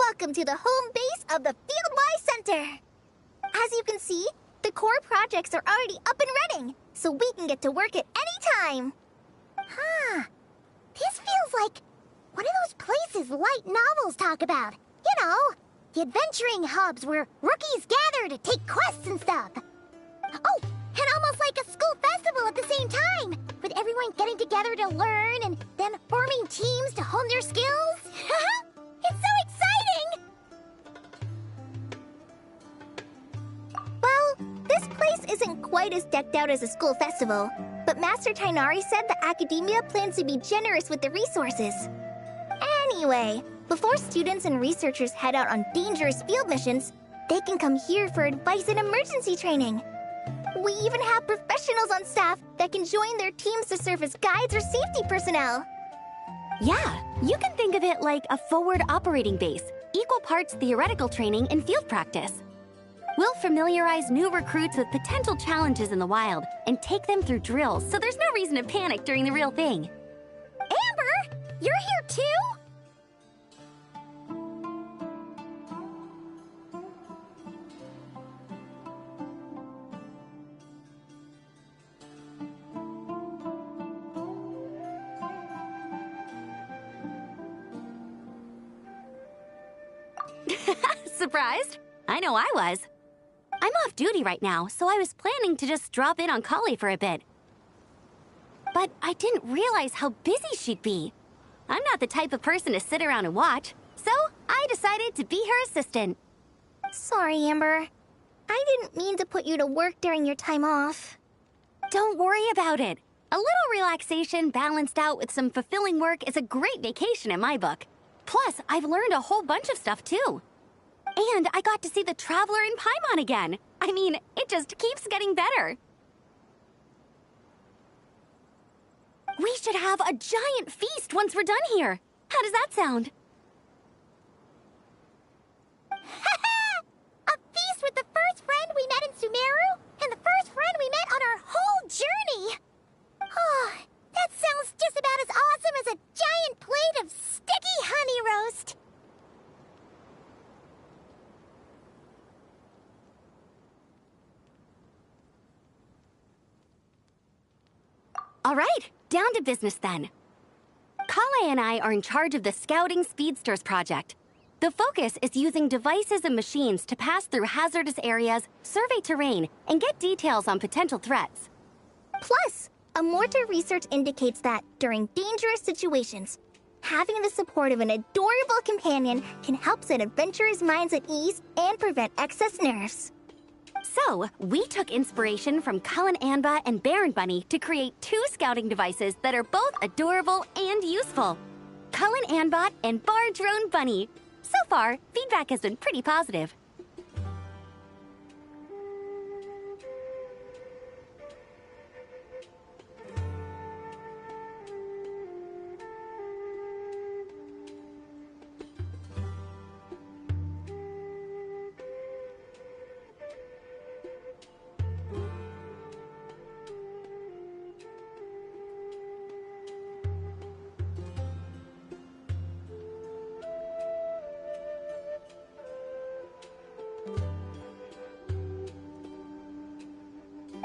Welcome to the home base of the Fieldwise Center! As you can see, the core projects are already up and running, so we can get to work at any time. Huh. This feels like one of those places light novels talk about. You know, the adventuring hubs where rookies gather to take quests and stuff. Oh, and almost like a school festival at the same time, with everyone getting together to learn and then forming teams to hone their skills. It's so exciting! Well, this place isn't quite as decked out as a school festival, but Master Tainari said the Academia plans to be generous with the resources. Anyway, before students and researchers head out on dangerous field missions, they can come here for advice and emergency training. We even have professionals on staff that can join their teams to serve as guides or safety personnel. Yeah, you can think of it like a forward operating base, equal parts theoretical training and field practice. We'll familiarize new recruits with potential challenges in the wild and take them through drills so there's no reason to panic during the real thing. Amber, you're here too? Surprised? I know I was. I'm off duty right now, so I was planning to just drop in on Kali for a bit. But I didn't realize how busy she'd be. I'm not the type of person to sit around and watch, so I decided to be her assistant. Sorry, Amber. I didn't mean to put you to work during your time off. Don't worry about it. A little relaxation balanced out with some fulfilling work is a great vacation in my book. Plus, I've learned a whole bunch of stuff too. And I got to see the Traveler in Paimon again. I mean, it just keeps getting better. We should have a giant feast once we're done here. How does that sound? A feast with the first friend we met in Sumeru and the first friend we met on our whole journey. Oh, that sounds just about as awesome as a giant plate of sticky honey roast. All right, down to business then. Kale and I are in charge of the Scouting Speedsters project. The focus is using devices and machines to pass through hazardous areas, survey terrain, and get details on potential threats. Plus, Amorta research indicates that, during dangerous situations, having the support of an adorable companion can help set adventurers' minds at ease and prevent excess nerves. So, we took inspiration from Cullen Anba and Baron Bunny to create 2 scouting devices that are both adorable and useful. Cullen Anbot and Bar Drone Bunny. So far, feedback has been pretty positive.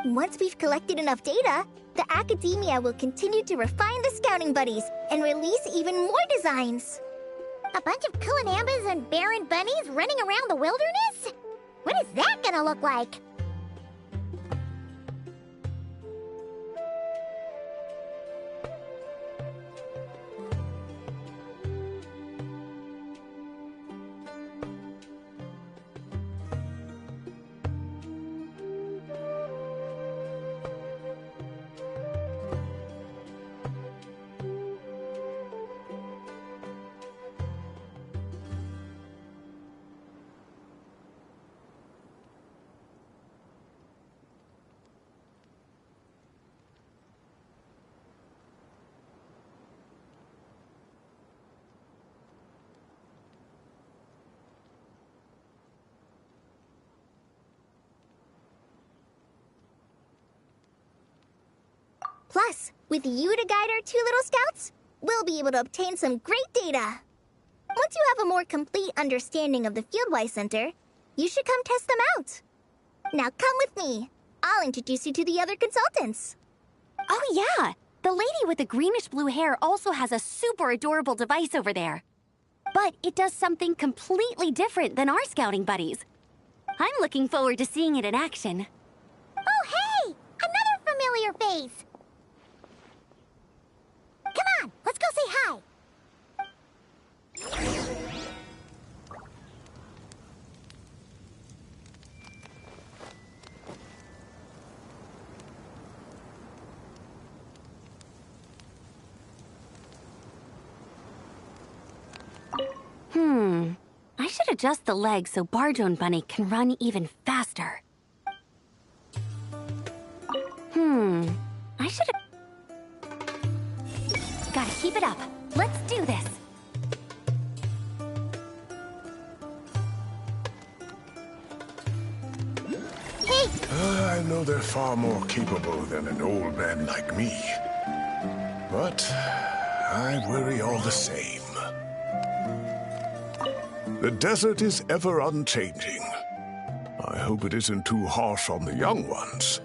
Once we've collected enough data, the Academia will continue to refine the scouting buddies and release even more designs. A bunch of Kulanambas and Baron Bunnies running around the wilderness? What is that gonna look like? Plus, with you to guide our 2 little scouts, we'll be able to obtain some great data. Once Once you have a more complete understanding of the Fieldwise Center, you should come test them out. Now come with me. I'll introduce you to the other consultants. Oh yeah! The lady with the greenish-blue hair also has a super adorable device over there. But it does something completely different than our scouting buddies. I'm looking forward to seeing it in action. Oh, hey! Another familiar face! Come on, let's go say hi! I should adjust the legs so Barjone Bunny can run even faster. I should have... Gotta keep it up. Let's do this. Hey! I know they're far more capable than an old man like me. But I worry all the same. The desert is ever unchanging. I hope it isn't too harsh on the young ones.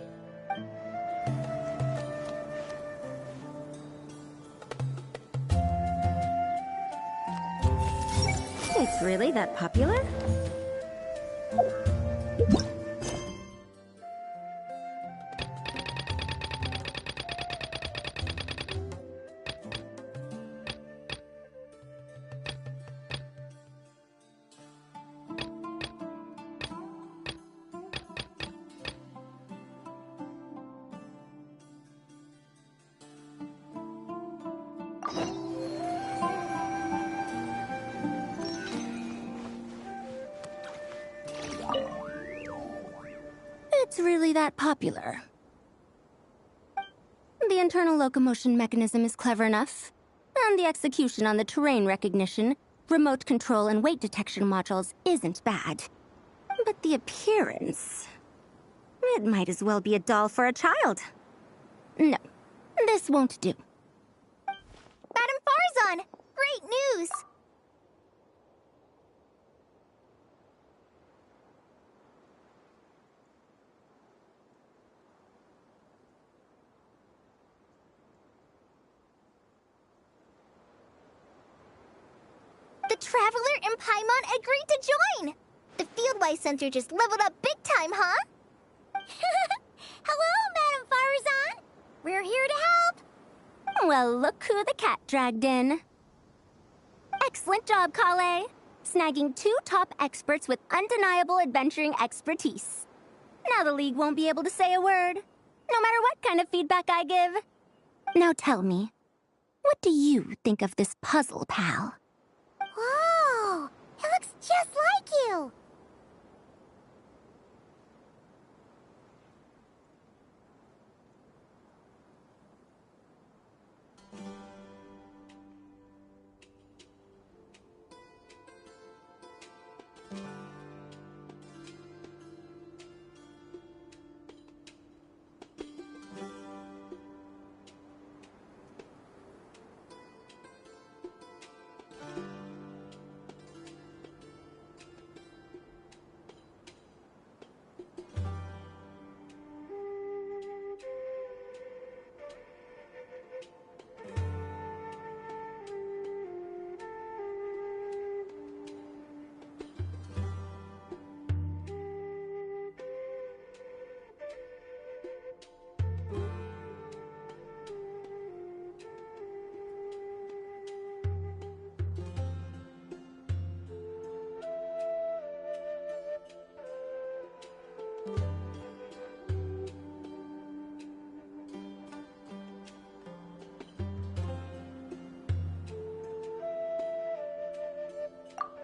It's really that popular? It's really that popular. The internal locomotion mechanism is clever enough, and the execution on the terrain recognition, remote control, and weight detection modules isn't bad. But the appearance... it might as well be a doll for a child. No, this won't do. Madam Farzan! Great news! The Traveler and Paimon agreed to join! The Fieldwise Center just leveled up big time, huh? Hello, Madam Farzan! We're here to help! Well, look who the cat dragged in. Excellent job, Kale. Snagging 2 top experts with undeniable adventuring expertise. Now the League won't be able to say a word, no matter what kind of feedback I give. Now tell me, what do you think of this puzzle, pal? Whoa! It looks just like you!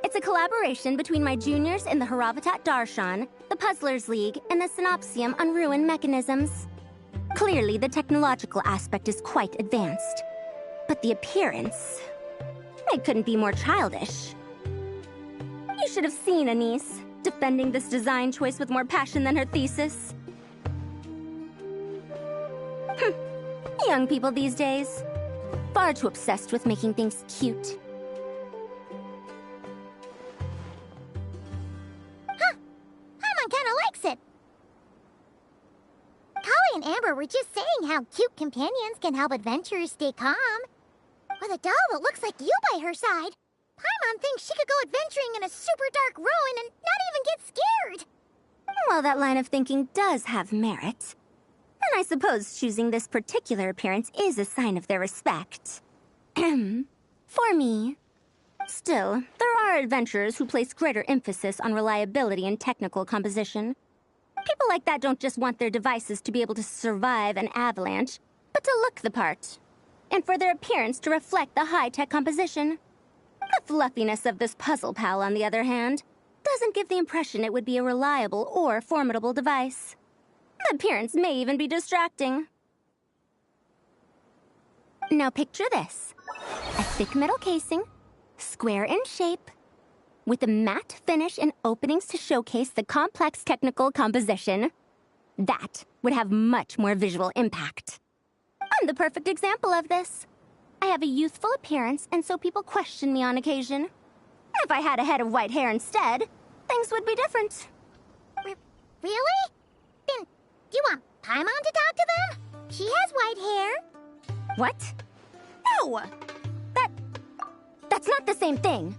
It's a collaboration between my juniors in the Haravatat Darshan, the Puzzlers League, and the Synopsium on Ruin Mechanisms. Clearly, the technological aspect is quite advanced. But the appearance... it couldn't be more childish. You should have seen Anise, defending this design choice with more passion than her thesis. Young people these days. Far too obsessed with making things cute. it. Holly and Amber were just saying how cute companions can help adventurers stay calm. With a doll that looks like you by her side, Paimon thinks she could go adventuring in a super dark ruin and not even get scared. Well, that line of thinking does have merit. And I suppose choosing this particular appearance is a sign of their respect. For me. Still, there are adventurers who place greater emphasis on reliability and technical composition. People like that don't just want their devices to be able to survive an avalanche, but to look the part. And for their appearance to reflect the high-tech composition. The fluffiness of this puzzle pal, on the other hand, doesn't give the impression it would be a reliable or formidable device. The appearance may even be distracting. Now picture this. A thick metal casing, square in shape, with a matte finish and openings to showcase the complex technical composition. That would have much more visual impact. I'm the perfect example of this. I have a youthful appearance, and so people question me on occasion. If I had a head of white hair instead, things would be different. Really? Then, do you want Paimon to talk to them? She has white hair. What? No! That's not the same thing.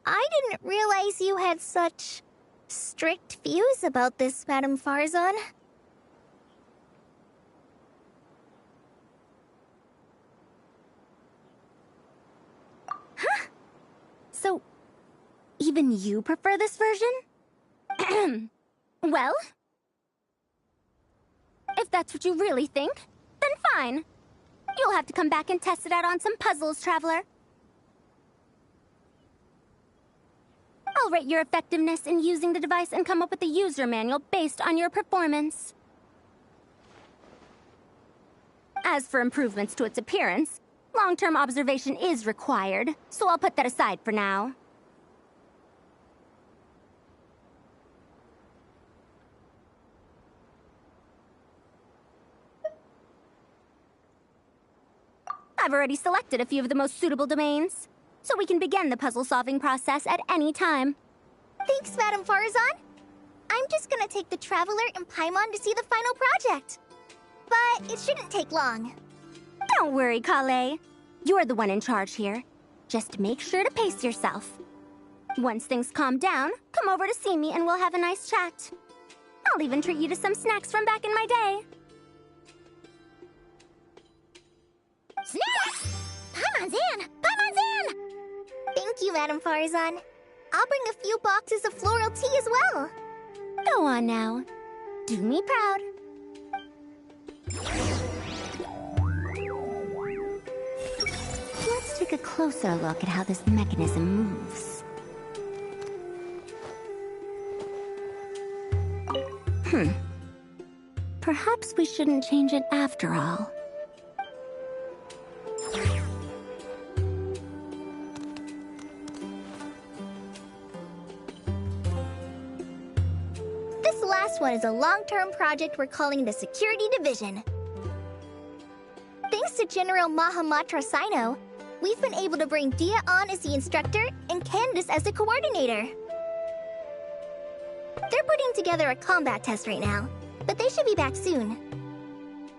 I didn't realize you had such strict views about this, Madame Farzan. Huh? So, even you prefer this version? Well, if that's what you really think, then fine. You'll have to come back and test it out on some puzzles, Traveler. I'll rate your effectiveness in using the device and come up with a user manual based on your performance. As for improvements to its appearance, long-term observation is required, so I'll put that aside for now. I've already selected a few of the most suitable domains, so we can begin the puzzle-solving process at any time. Thanks, Madame Farzan. I'm just gonna take the Traveler and Paimon to see the final project. But it shouldn't take long. Don't worry, Kale. You're the one in charge here. Just make sure to pace yourself. Once things calm down, come over to see me and we'll have a nice chat. I'll even treat you to some snacks from back in my day. Snacks! Paimon's in! Paimon's in! Thank you, Madame Farzan. I'll bring a few boxes of floral tea as well. Go on now. Do me proud. Let's take a closer look at how this mechanism moves. Perhaps we shouldn't change it after all. This last one is a long-term project we're calling the Security Division. Thanks to General Mahamatra Sino, we've been able to bring Dia on as the instructor and Candace as the coordinator. They're putting together a combat test right now, but they should be back soon.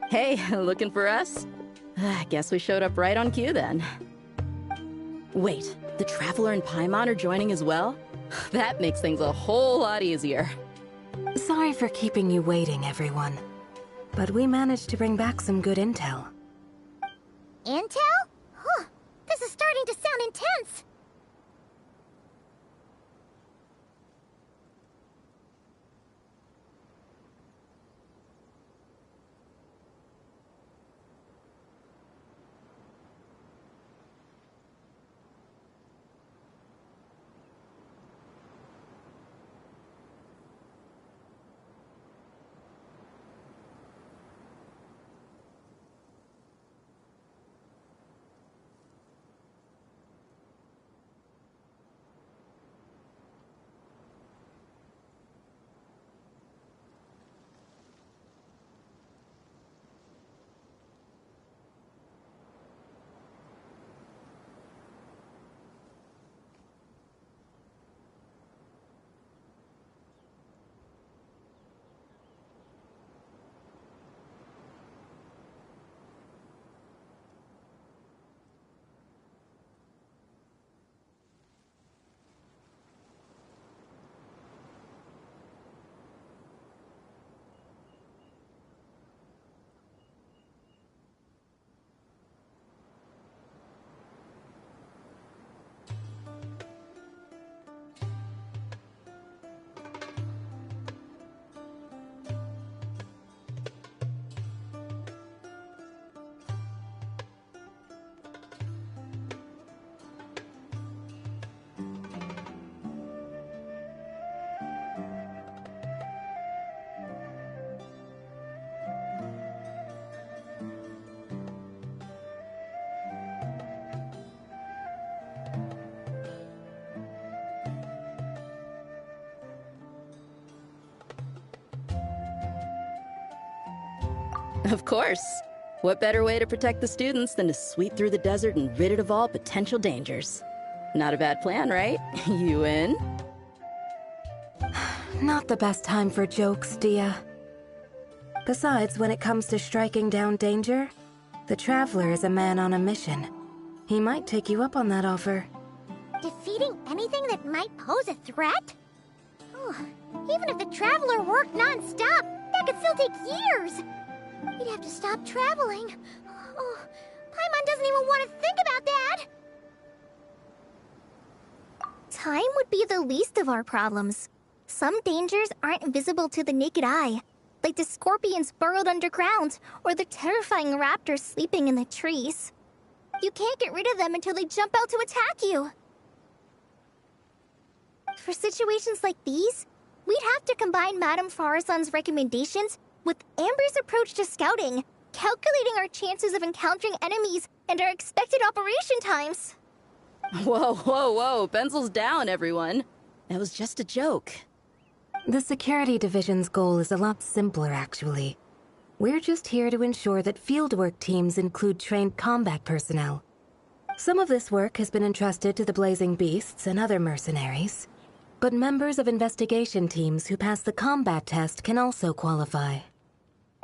Hey, looking for us? I guess we showed up right on cue then. Wait, the Traveler and Paimon are joining as well? That makes things a whole lot easier. Sorry for keeping you waiting, everyone. But we managed to bring back some good intel. Intel? Huh. This is starting to sound intense. Of course. What better way to protect the students than to sweep through the desert and rid it of all potential dangers? Not a bad plan, right? You in? Not the best time for jokes, Dia. Besides, when it comes to striking down danger, the Traveler is a man on a mission. He might take you up on that offer. Defeating anything that might pose a threat? Oh, even if the Traveler worked non-stop, that could still take years. He'd have to stop traveling. Oh, Paimon doesn't even want to think about that. Time would be the least of our problems. Some dangers aren't visible to the naked eye, like the scorpions burrowed underground or the terrifying raptors sleeping in the trees. You can't get rid of them until they jump out to attack you. For situations like these, we'd have to combine Madame Farazan's recommendations with Amber's approach to scouting, calculating our chances of encountering enemies and our expected operation times. Whoa, whoa, whoa, pencils down, everyone. That was just a joke. The Security Division's goal is a lot simpler, actually. We're just here to ensure that fieldwork teams include trained combat personnel. Some of this work has been entrusted to the Blazing Beasts and other mercenaries, but members of investigation teams who pass the combat test can also qualify.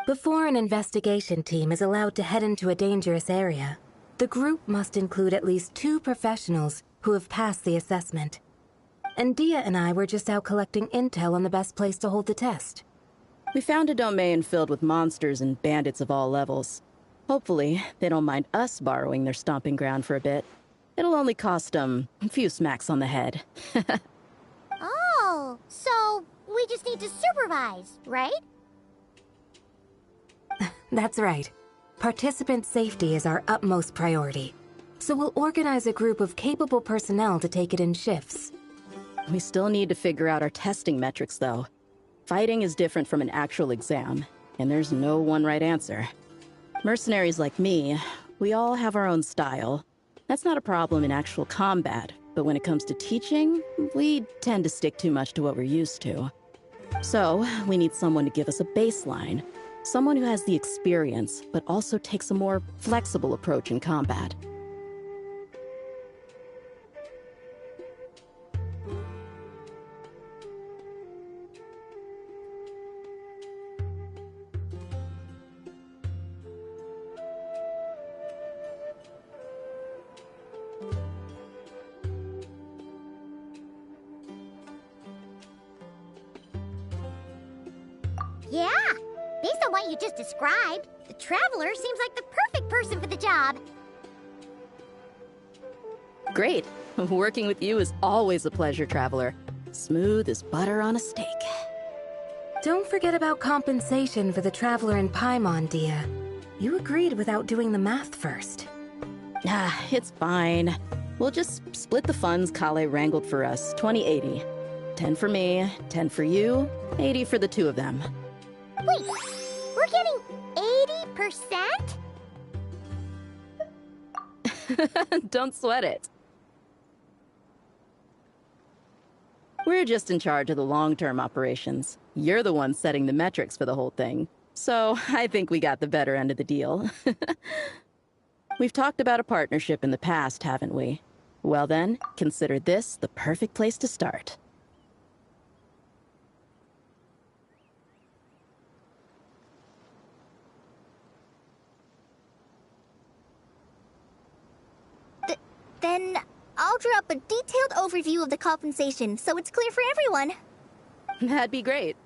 Before an investigation team is allowed to head into a dangerous area, the group must include at least 2 professionals who have passed the assessment. And Dia and I were just out collecting intel on the best place to hold the test. We found a domain filled with monsters and bandits of all levels. Hopefully, they don't mind us borrowing their stomping ground for a bit. It'll only cost them a few smacks on the head. Oh, so we just need to supervise, right? That's right. Participant safety is our utmost priority. So we'll organize a group of capable personnel to take it in shifts. We still need to figure out our testing metrics, though. Fighting is different from an actual exam, and there's no one right answer. Mercenaries like me, we all have our own style. That's not a problem in actual combat, but when it comes to teaching, we tend to stick too much to what we're used to. So, we need someone to give us a baseline, Someone who has the experience, but also takes a more flexible approach in combat. Yeah, based on what you just described, the Traveler seems like the perfect person for the job. Great. Working with you is always a pleasure, Traveler. Smooth as butter on a steak. Don't forget about compensation for the Traveler in Paimon, Dia. You agreed without doing the math first. Ah, it's fine. We'll just split the funds Kale wrangled for us, 20-80. 10 for me, 10 for you, 80 for the two of them. Wait, we're getting 80%? Don't sweat it. We're just in charge of the long-term operations. You're the one setting the metrics for the whole thing. So I think we got the better end of the deal. We've talked about a partnership in the past, haven't we? Well then, consider this the perfect place to start. Then I'll draw up a detailed overview of the compensation so it's clear for everyone. That'd be great.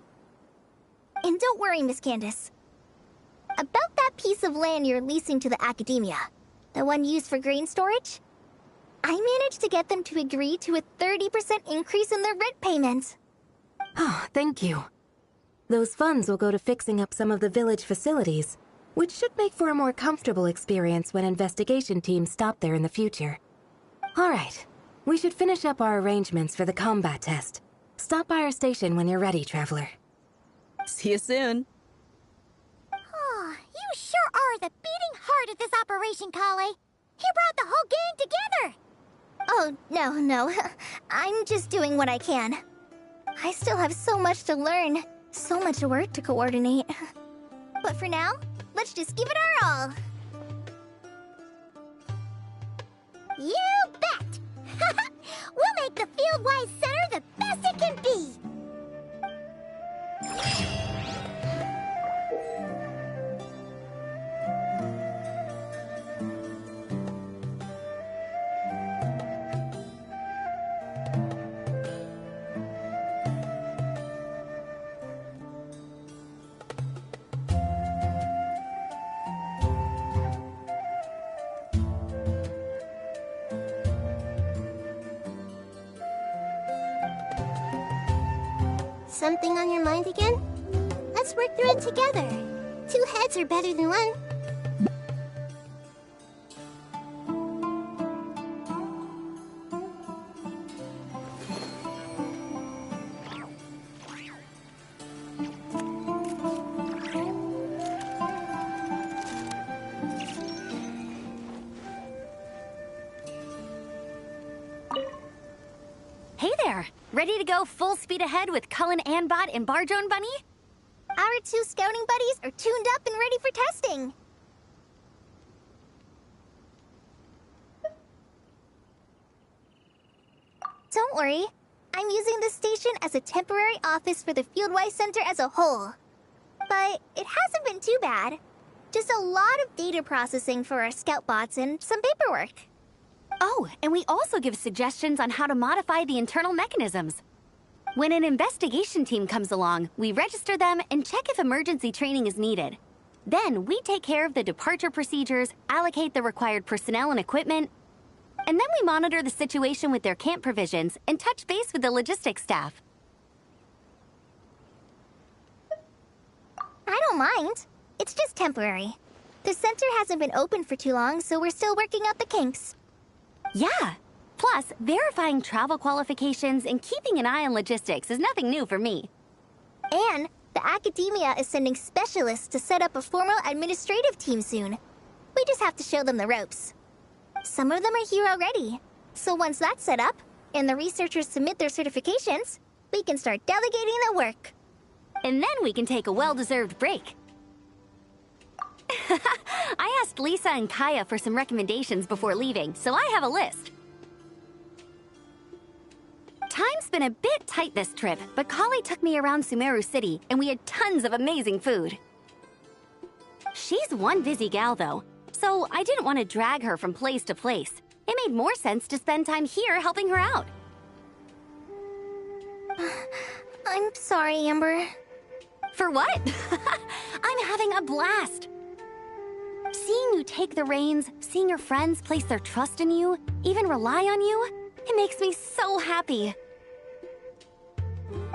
And don't worry, Miss Candace. About that piece of land you're leasing to the academia, the one used for grain storage, I managed to get them to agree to a 30% increase in their rent payments. Oh, thank you. Those funds will go to fixing up some of the village facilities, which should make for a more comfortable experience when investigation teams stop there in the future. All right, we should finish up our arrangements for the combat test. Stop by our station when you're ready, Traveler. See you soon. Oh, you sure are the beating heart of this operation, Kale. You brought the whole gang together. Oh, no. I'm just doing what I can. I still have so much to learn, so much work to coordinate. But for now, let's just give it our all. You bet! We'll make the Fieldwise Center the best it can be! Something on your mind again? Let's work through it together. 2 heads are better than 1. Hey there! Ready to go full speed ahead with Cullen Anbot and Barjone Bunny? Our 2 scouting buddies are tuned up and ready for testing. Don't worry. I'm using this station as a temporary office for the Fieldwise Center as a whole. But it hasn't been too bad. Just a lot of data processing for our scout bots and some paperwork. Oh, and we also give suggestions on how to modify the internal mechanisms. When an investigation team comes along, we register them and check if emergency training is needed. Then we take care of the departure procedures, allocate the required personnel and equipment, and then we monitor the situation with their camp provisions and touch base with the logistics staff. I don't mind. It's just temporary. The center hasn't been open for too long, so we're still working out the kinks. Yeah. Plus, verifying travel qualifications and keeping an eye on logistics is nothing new for me. And the academia is sending specialists to set up a formal administrative team soon. We just have to show them the ropes. Some of them are here already. So once that's set up, and the researchers submit their certifications, we can start delegating the work. And then we can take a well-deserved break. I asked Lisa and Kaya for some recommendations before leaving, so I have a list. Time's been a bit tight this trip, but Kali took me around Sumeru City, and we had tons of amazing food. She's one busy gal, though, so I didn't want to drag her from place to place. It made more sense to spend time here helping her out. I'm sorry, Amber. For what? I'm having a blast. Seeing you take the reins, seeing your friends place their trust in you, even rely on you, it makes me so happy.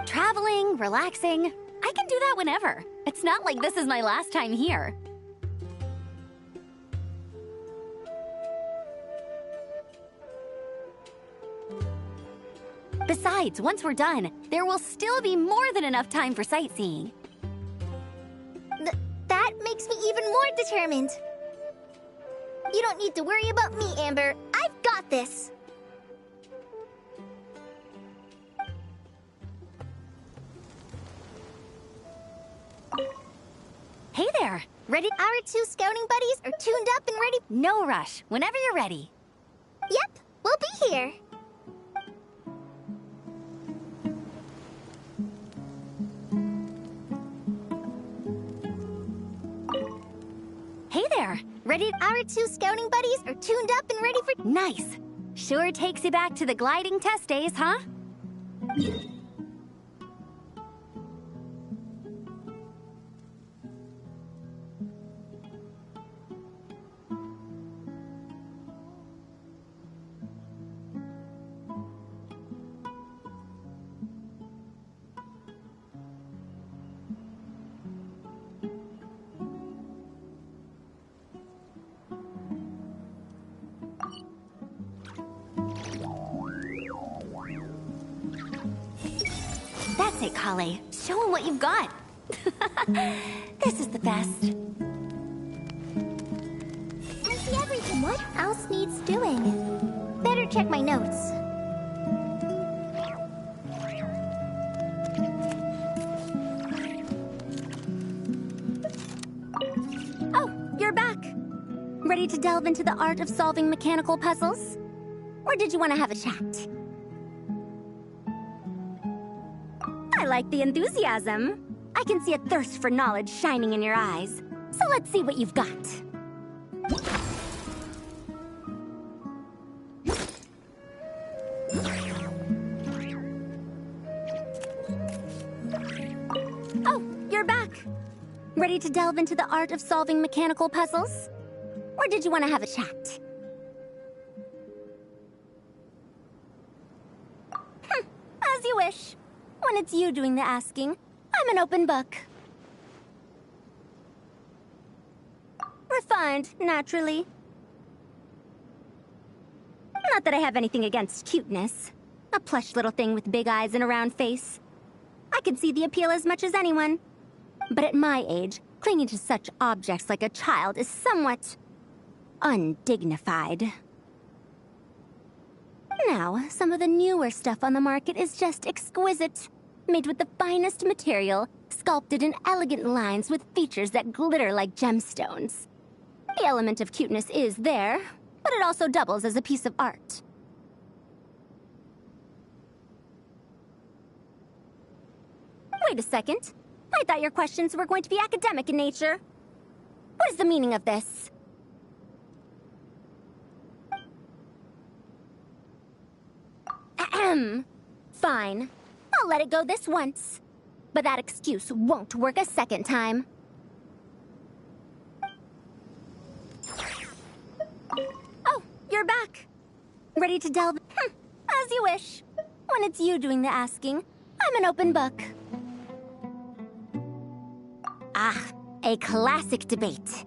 Traveling, relaxing, I can do that whenever. It's not like this is my last time here. Besides, once we're done, there will still be more than enough time for sightseeing. That makes me even more determined. You don't need to worry about me, Amber. I've got this. Hey there! Ready? Our 2 scouting buddies are tuned up and ready. No rush. Whenever you're ready. Yep, we'll be here. Hey there! Ready? Our 2 scouting buddies are tuned up and ready for... Nice! Sure takes you back to the gliding test days, huh? That's it, Kale. Show him what you've got. This is the best. I see everything. What else needs doing? Better check my notes. Oh, you're back. Ready to delve into the art of solving mechanical puzzles? Or did you want to have a chat? I like the enthusiasm. I can see a thirst for knowledge shining in your eyes. So let's see what you've got. Oh, you're back. Ready to delve into the art of solving mechanical puzzles? Or did you want to have a chat? As you wish. When it's you doing the asking, I'm an open book. Refined, naturally. Not that I have anything against cuteness. A plush little thing with big eyes and a round face. I can see the appeal as much as anyone. But at my age, clinging to such objects like a child is somewhat... undignified. Now, some of the newer stuff on the market is just exquisite. Made with the finest material, sculpted in elegant lines with features that glitter like gemstones. The element of cuteness is there, but it also doubles as a piece of art. Wait a second. I thought your questions were going to be academic in nature. What is the meaning of this? Ahem. Fine. I'll let it go this once. But that excuse won't work a second time. Oh, you're back. Ready to delve? As you wish. When it's you doing the asking, I'm an open book. Ah, a classic debate.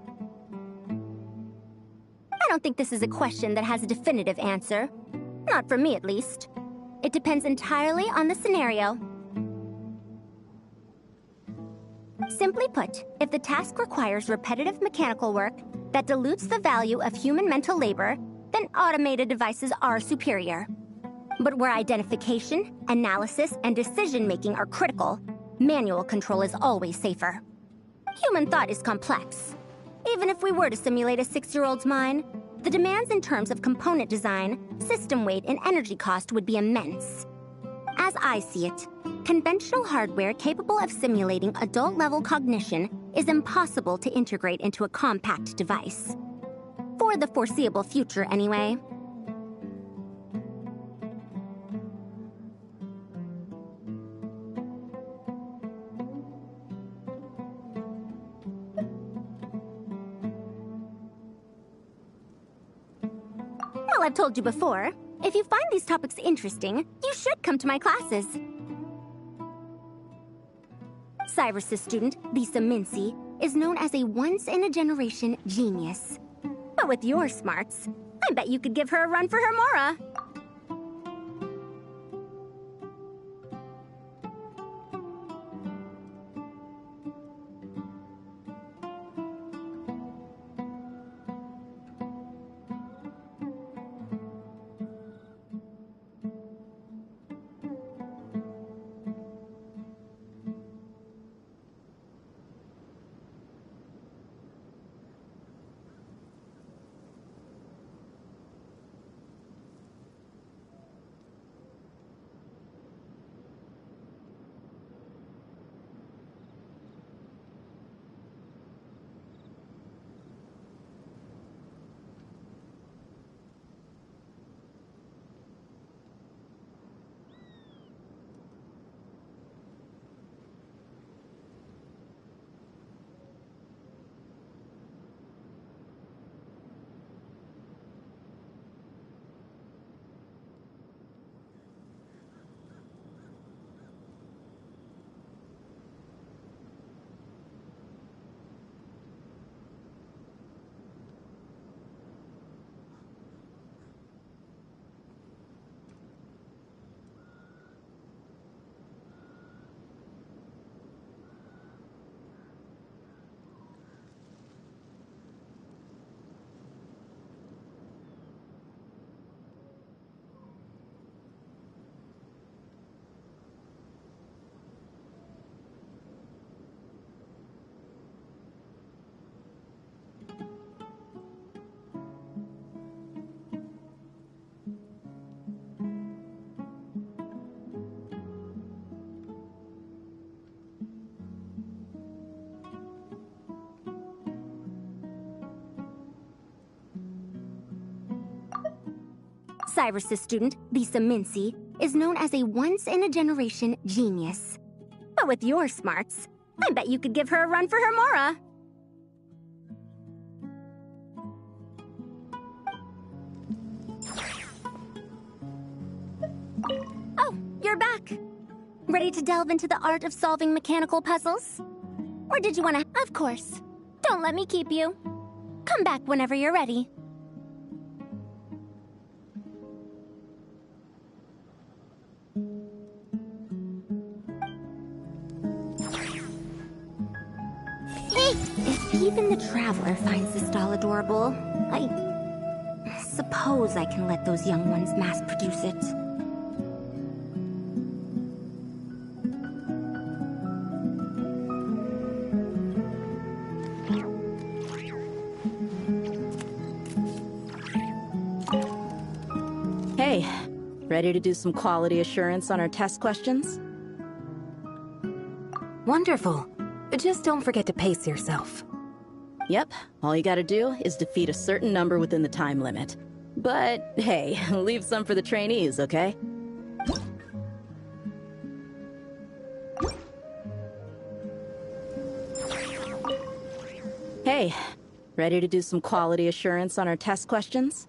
I don't think this is a question that has a definitive answer. Not from me, at least. It depends entirely on the scenario. Simply put, if the task requires repetitive mechanical work that dilutes the value of human mental labor, then automated devices are superior. But where identification, analysis, and decision-making are critical, manual control is always safer. Human thought is complex. Even if we were to simulate a 6-year-old's mind, the demands in terms of component design, system weight, and energy cost would be immense. As I see it, conventional hardware capable of simulating adult-level cognition is impossible to integrate into a compact device. For the foreseeable future, anyway. Well, I've told you before, if you find these topics interesting, you should come to my classes. Cyrus's student, Lisa Mincy, is known as a once-in-a-generation genius. But with your smarts, I bet you could give her a run for her Mora. Cyrus's student, Lisa Mincy, is known as a once-in-a-generation genius. But with your smarts, I bet you could give her a run for her Mora. Oh, you're back. Ready to delve into the art of solving mechanical puzzles? Or did you want to... Of course. Don't let me keep you. Come back whenever you're ready. If even the Traveler finds this doll adorable, I suppose I can let those young ones mass-produce it. Hey, ready to do some quality assurance on our test questions? Wonderful. Just don't forget to pace yourself. Yep, all you gotta do is defeat a certain number within the time limit. But hey, leave some for the trainees, okay? Hey, ready to do some quality assurance on our test questions?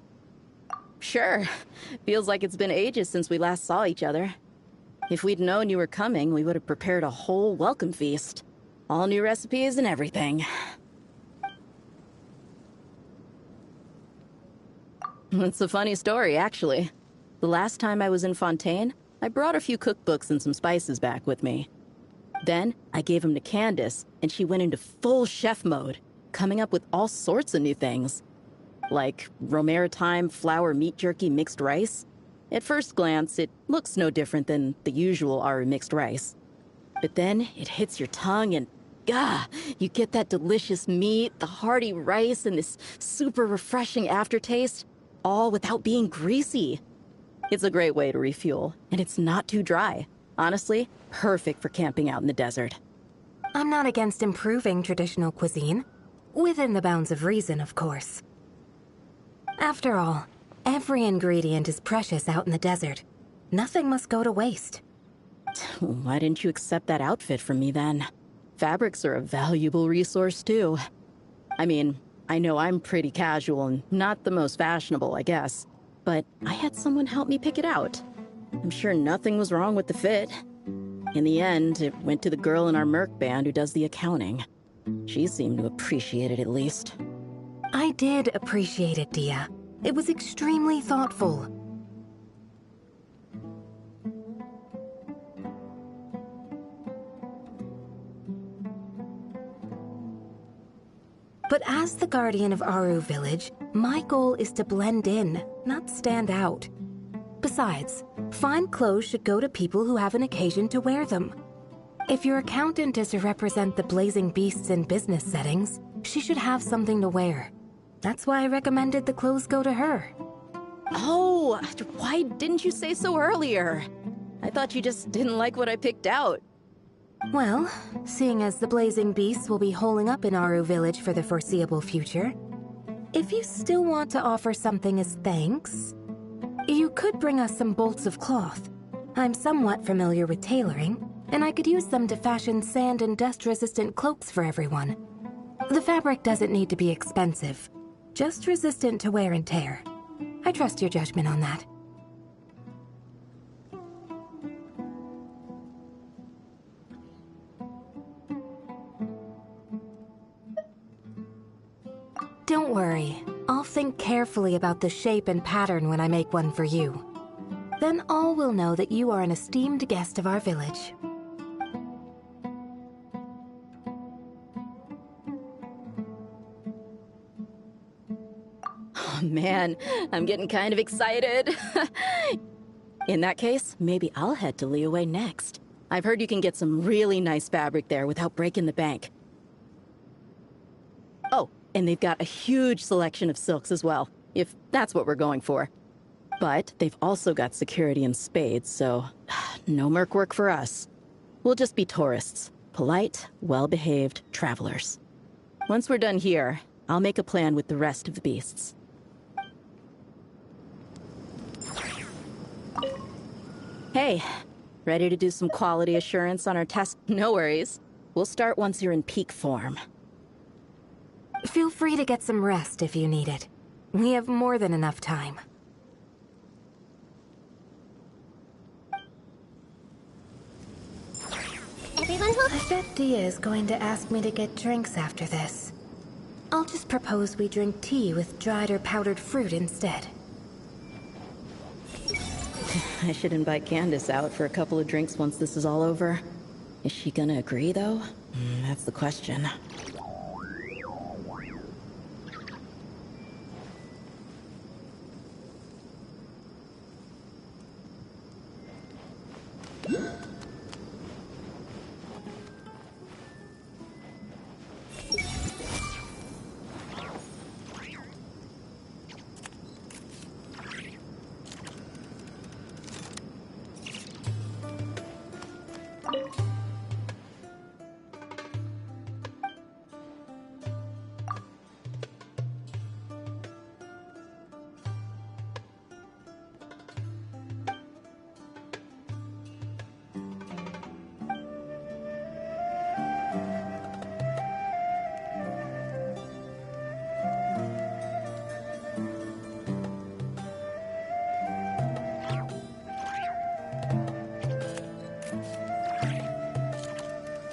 Sure. Feels like it's been ages since we last saw each other. If we'd known you were coming, we would have prepared a whole welcome feast. All new recipes and everything. It's a funny story, actually. The last time I was in Fontaine, I brought a few cookbooks and some spices back with me. Then, I gave them to Candace, and she went into full chef mode, coming up with all sorts of new things. Like Romaritime flour meat jerky mixed rice. At first glance, it looks no different than the usual our mixed rice. But then, it hits your tongue and Gah! You get that delicious meat, the hearty rice, and this super refreshing aftertaste, all without being greasy. It's a great way to refuel, and it's not too dry. Honestly, perfect for camping out in the desert. I'm not against improving traditional cuisine. Within the bounds of reason, of course. After all, every ingredient is precious out in the desert. Nothing must go to waste. Why didn't you accept that outfit from me then? Fabrics are a valuable resource too. I mean, I know I'm pretty casual and not the most fashionable, I guess. But I had someone help me pick it out. I'm sure nothing was wrong with the fit. In the end, it went to the girl in our Merc band who does the accounting. She seemed to appreciate it at least. I did appreciate it, Dia. It was extremely thoughtful. But as the guardian of Aru Village, my goal is to blend in, not stand out. Besides, fine clothes should go to people who have an occasion to wear them. If your accountant is to represent the blazing beasts in business settings, she should have something to wear. That's why I recommended the clothes go to her. Oh, why didn't you say so earlier? I thought you just didn't like what I picked out. Well, seeing as the blazing beasts will be holing up in Aru Village for the foreseeable future, if you still want to offer something as thanks, you could bring us some bolts of cloth. I'm somewhat familiar with tailoring, and I could use them to fashion sand and dust-resistant cloaks for everyone. The fabric doesn't need to be expensive, just resistant to wear and tear. I trust your judgment on that. Don't worry, I'll think carefully about the shape and pattern when I make one for you. Then all will know that you are an esteemed guest of our village. Oh man, I'm getting kind of excited. In that case, maybe I'll head to Liyue next. I've heard you can get some really nice fabric there without breaking the bank. Oh, and they've got a huge selection of silks as well, if that's what we're going for. But they've also got security in spades, so no merc work for us. We'll just be tourists, polite, well-behaved travelers. Once we're done here, I'll make a plan with the rest of the beasts. Hey, ready to do some quality assurance on our test? No worries. We'll start once you're in peak form. Feel free to get some rest if you need it. We have more than enough time. I bet Dia is going to ask me to get drinks after this. I'll just propose we drink tea with dried or powdered fruit instead. I should invite Candace out for a couple of drinks once this is all over. Is she gonna agree, though? That's the question.